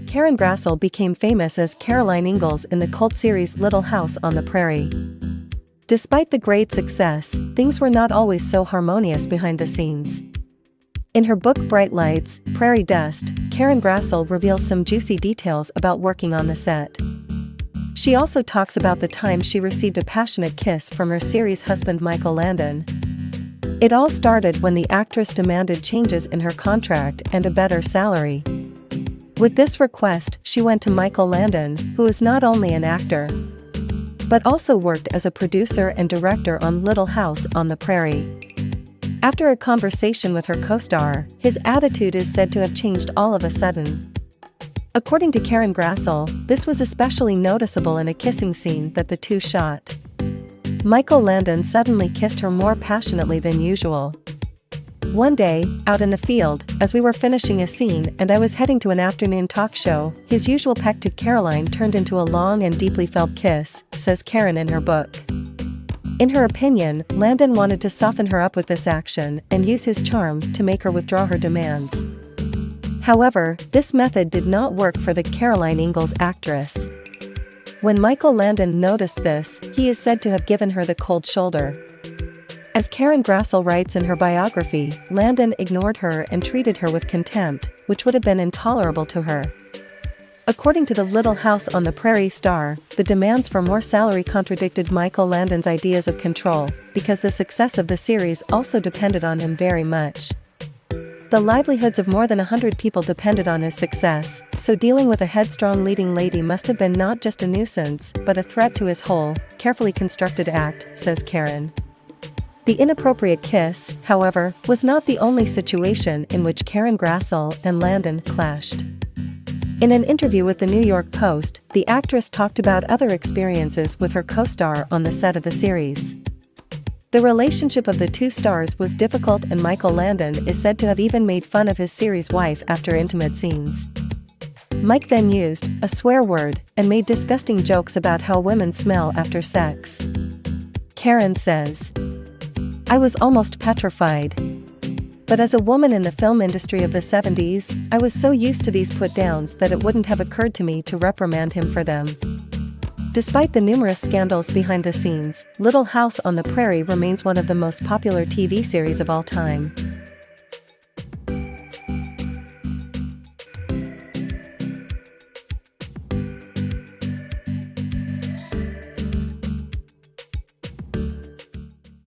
Karen Grassle became famous as Caroline Ingalls in the cult series Little House on the Prairie. Despite the great success, things were not always so harmonious behind the scenes. In her book Bright Lights, Prairie Dust, Karen Grassle reveals some juicy details about working on the set. She also talks about the time she received a passionate kiss from her series husband Micheal Landon. It all started when the actress demanded changes in her contract and a better salary. With this request, she went to Micheal Landon, who is not only an actor, but also worked as a producer and director on Little House on the Prairie. After a conversation with her co-star, his attitude is said to have changed all of a sudden. According to Karen Grassle, this was especially noticeable in a kissing scene that the two shot. Micheal Landon suddenly kissed her more passionately than usual. One day, out in the field, as we were finishing a scene and I was heading to an afternoon talk show, his usual peck to Caroline turned into a long and deeply felt kiss, says Karen in her book. In her opinion, Landon wanted to soften her up with this action and use his charm to make her withdraw her demands. However, this method did not work for the Caroline Ingalls actress. When Micheal Landon noticed this, he is said to have given her the cold shoulder. As Karen Grassle writes in her biography, Landon ignored her and treated her with contempt, which would have been intolerable to her. According to the Little House on the Prairie star, the demands for more salary contradicted Micheal Landon's ideas of control, because the success of the series also depended on him very much. The livelihoods of more than 100 people depended on his success, so dealing with a headstrong leading lady must have been not just a nuisance, but a threat to his whole, carefully constructed act, says Karen. The inappropriate kiss, however, was not the only situation in which Karen Grassle and Landon clashed. In an interview with the New York Post, the actress talked about other experiences with her co-star on the set of the series. The relationship of the two stars was difficult and Micheal Landon is said to have even made fun of his series wife after intimate scenes. Mike then used a swear word and made disgusting jokes about how women smell after sex. Karen says, "I was almost petrified. But as a woman in the film industry of the 70s, I was so used to these put-downs that it wouldn't have occurred to me to reprimand him for them." Despite the numerous scandals behind the scenes, Little House on the Prairie remains one of the most popular TV series of all time.